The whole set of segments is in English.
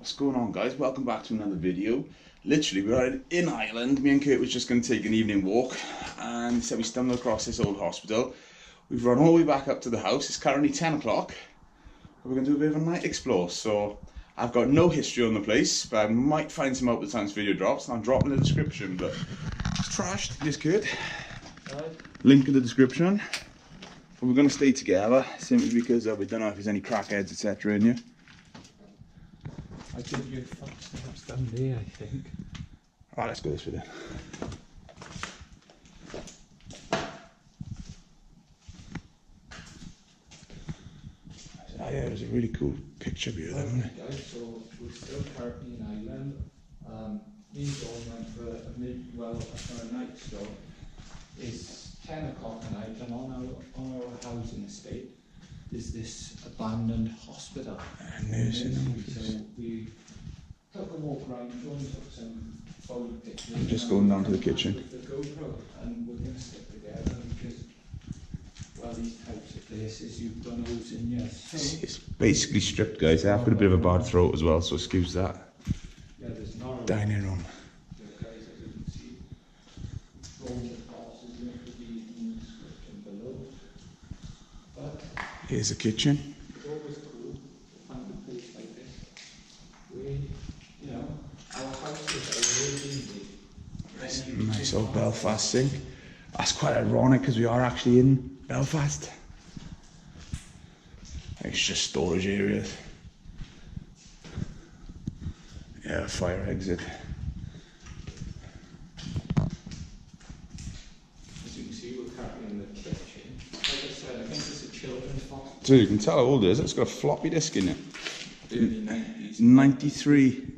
What's going on, guys? Welcome back to another video. Literally, we're in Ireland. Me and Kurt was just going to take an evening walk, and so we stumbled across this old hospital. We've run all the way back up to the house. It's currently 10 o'clock. We're going to do a bit of a night explore. So I've got no history on the place, but I might find some out by the time this video drops, and I'll drop in the description. But it's trashed. This Kurt. Link in the description. But we're going to stay together simply because we don't know if there's any crackheads, etc. in here. I think your footsteps down there, I think. Alright, let's go this way then. Yeah, there's a really cool picture view there, isn't it? Guys, so we're still currently in Ireland. Me and John went for a night stop. It's 10 o'clock at night, and on our housing estate is this abandoned hospital. And nursing office. So we took a walk around, John took some photo pictures. I'm just going down to the kitchen. With the GoPro, and we're going to stick together because, well, these types of places, you've done those in your. So It's basically stripped, guys. I've got a bit of a bad throat as well, so excuse that. yeah, there's not Dining room. guys, as you can see, all the passes will be in the description below. But Here's the kitchen. it's always cool to find a place like this. Our house is really Nice old Belfast sink. That's quite ironic because we are actually in Belfast. It's just storage areas. Yeah, fire exit. As you can see, we're currently in the kitchen. Like I said, I think it's a children's hospital. So you can tell how old it is. It's got a floppy disk in it. Early 90s. 93.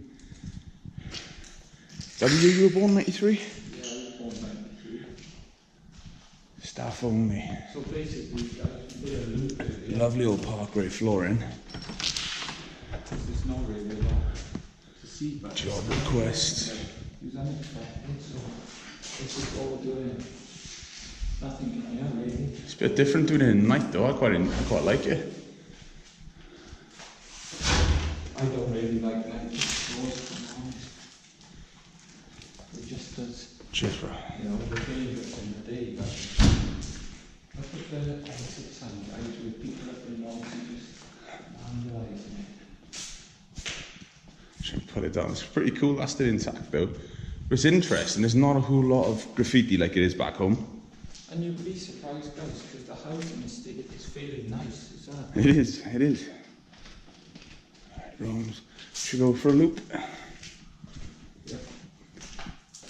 Is that the year you were born, 93? Yeah, I was born 93. Staff only. So basically, we did a loop earlier. Lovely old parkway flooring. There's not really a lot to see, but Job request. it was unexpected, so this is what we're doing. Nothing in here, really. It's a bit different doing it at night though. I quite like it. I don't really like night explores, to be honest. It just does, Cheers, bro. we're dangerous in the day, but look at the exits and guys with people up in London just vandalising it. Should put it down. It's pretty cool. That's still intact though. But it's interesting. There's not a whole lot of graffiti like it is back home. And you'd be surprised, guys, because the housing estate is fairly nice, is that? It is. It is. Rooms. Should go for a loop. Yeah.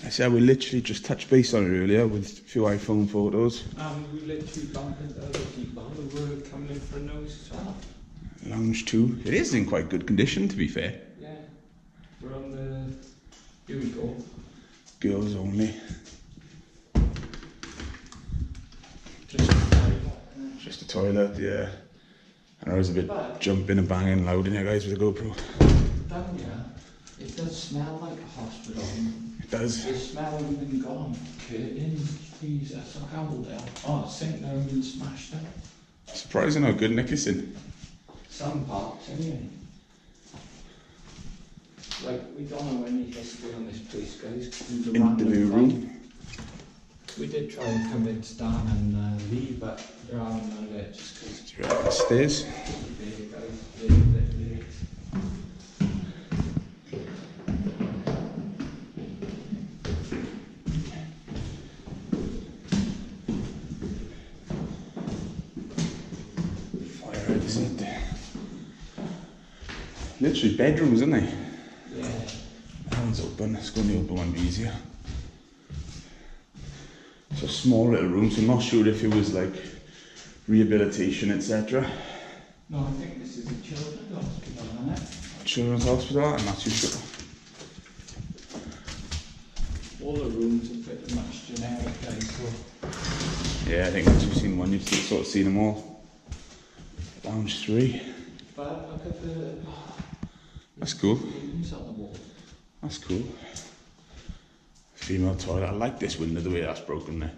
I said we literally just touched base on it earlier with a few iPhone photos. We literally bumped into other people who were coming in for a nose as well. Lounge 2. It is in quite good condition, to be fair. Yeah. We're on the... Here we go. Girls only. Just a toilet, yeah. And I was a bit jumping and banging loud in here, guys, with the GoPro. Down here, it does smell like a hospital. It does. The smell even gone. Curtains, freezer, so how old they are. Oh, sink there and been smashed up. Surprising how good Nick is in. Some parts, anyway. Like, we don't know any history on this place, guys. Interview room. We did try and convince Dan and Lee, but they're out on it just because The stairs. Fire exit. Literally bedrooms, isn't they? yeah. That one's open. Let's go in the open one, be easier. It's a small little room, so I'm not sure if it was like rehabilitation, etc. No, I think this is a children's hospital, isn't it? Children's hospital, I'm not too sure. All the rooms are pretty much generic, guys, so Yeah, I think once you've seen one, you've sort of seen them all. Lounge 3. but look at the That's cool. rooms on the wall. That's cool. Female toilet. I like this window, the way that's broken there.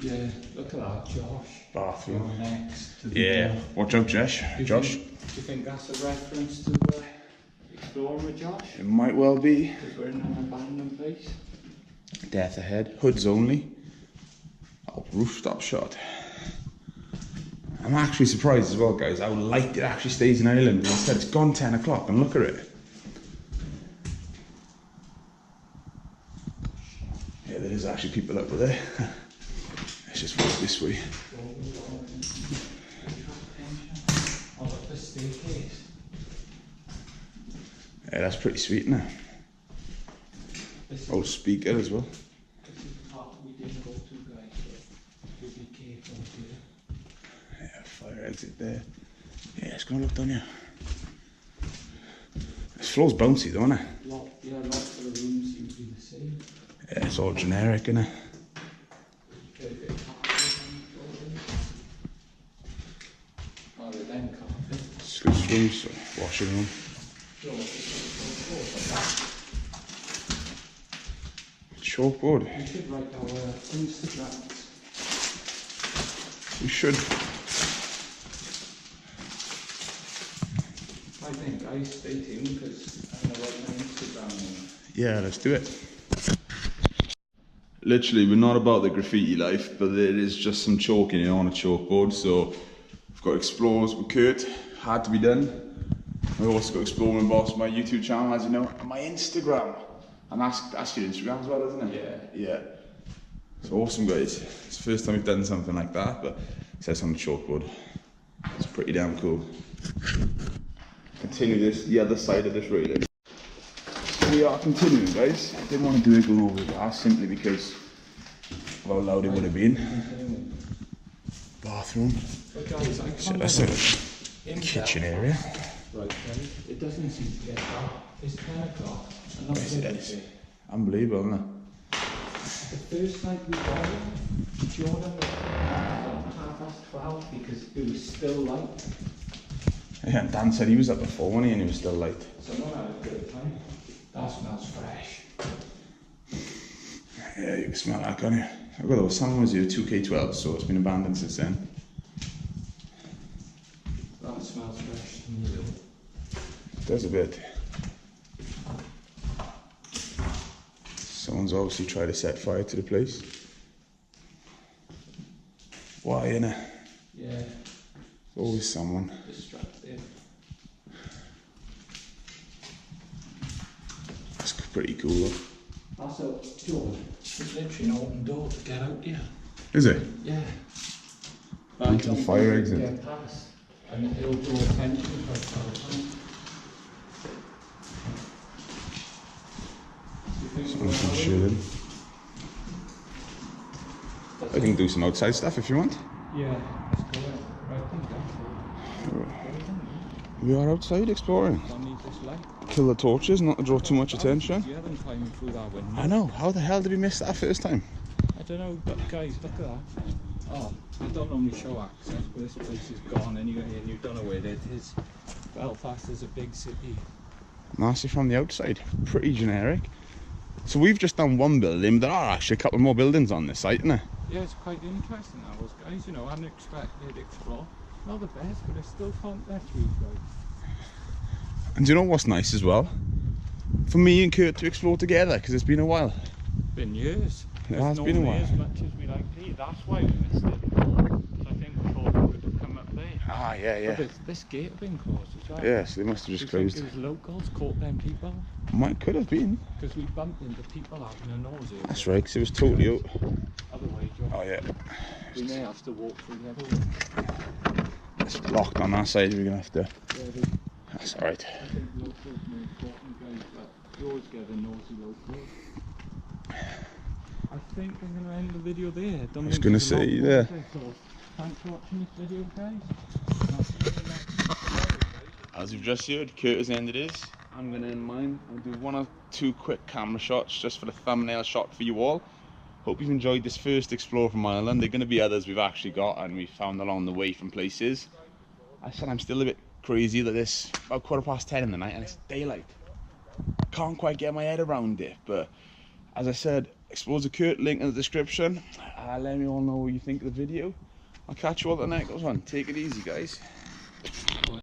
Yeah, look at that, Josh. Bathroom. You're next to the Yeah. door. Watch out, Josh. Do you Josh. think- Do you think that's a reference to exploring with Josh? It might well be. Because we're in an abandoned place. Death ahead. Hoods only. Oh, rooftop shot. I'm actually surprised as well, guys, how light it actually stays in Ireland. Instead, it's gone 10 o'clock, and look at it. Yeah, there is actually people up there. Let's just walk this way. Oh, look, the staircase. Yeah, that's pretty sweet, isn't it? Oh, speaker as well. This is the part we didn't go to, guys, so be careful here. Yeah, fire exit there. Yeah, it's gonna look down here. This floor's bouncy though, isn't it? Yeah, lots of the rooms seem to be the same. Yeah, it's all generic, isn't it? Oh, the then carpet. Sluice rooms, washing room. Chalkboard. We should write our Instagrams. We should. I think, guys, stay tuned because I'm going to write my Instagram name. Yeah, let's do it. Literally, we're not about the graffiti life, but there is just some chalking on a chalkboard. So we've got Explorers with Kurt, had to be done. We've also got Exploring Boss, my YouTube channel, as you know, and my Instagram. And that's your Instagram as well, isn't it? Yeah. It's awesome, guys. It's the first time we've done something like that, but it says on the chalkboard. It's pretty damn cool. Continue this, the other side of this railing. So we are continuing, guys. I didn't want to do it going over the glass simply because of how loud it would have been. Bathroom. But guys, I So can't that's get the kitchen area. Right, guys, it doesn't seem to get dark. It's 10 o'clock. And not Yes, it is. Unbelievable, isn't it? the first night we got it, Jordan was at 12:30 because it was still light. Yeah, and Dan said he was up before, wasn't he? And he was still late. Someone had a good time. That smells fresh. Yeah, you can smell that, can't you? I've got those. Someone was here 2K12, so it's been abandoned since then. That smells fresh to me though. It does a bit. Someone's obviously tried to set fire to the place. Why, innit? Yeah, There's always someone. distracted. That's pretty cool, though. That's a George. There's literally an open door to get out here. Is it? Yeah. Into the fire exit. Get past, and it'll draw attention for a time. Someone's been shooting. I can do some outside stuff if you want. Yeah, let's go in. Right, think We are outside exploring. don't need this light. Kill the torches, not to draw too much attention. You haven't climbing through that window. I know, how the hell did we miss that first time? I don't know, but guys, look at that. Oh, I don't normally show access, but this place is gone anyway, and you don't know where it is. Belfast is a big city. Nasty from the outside, pretty generic. So we've just done one building, but there are actually a couple more buildings on this site, isn't there? Yeah, it's quite interesting that was, guys, you know, unexpected explore. Not the best, but it's still fun there through, guys. And do you know what's nice as well? For me and Kurt to explore together, because it's been a while. Been years. It has been a while. As much as we like to eat. That's why we missed it. So I think we thought we would have come up there. Ah, yeah. But this gate had been closed as well. Yes, they must have just Do you think closed. it was locals caught them people? Could have been. Because we bumped into people having a nausea. That's right, because it was totally out. Otherwise, Oh, yeah. we may have to walk through the other way. It's blocked on that side, we're going to have to. Yeah, That's alright. I think locals are more important, guys, but you always get the nosy locals. I think I'm going to end the video there. I was going to say, yeah. So, thanks for watching this video, guys. As you've just heard, Kurt has ended his. I'm going to end mine. I'll do one or two quick camera shots just for the thumbnail shot for you all. Hope you've enjoyed this first explore from Ireland. There are going to be others we've actually got and we found along the way from places. I said I'm still a bit crazy that it's about 10:15 in the night and it's daylight. I can't quite get my head around it, but as I said, Explores with Kurt, link in the description. Let me all know what you think of the video. I'll catch you all at the next one. Take it easy, guys.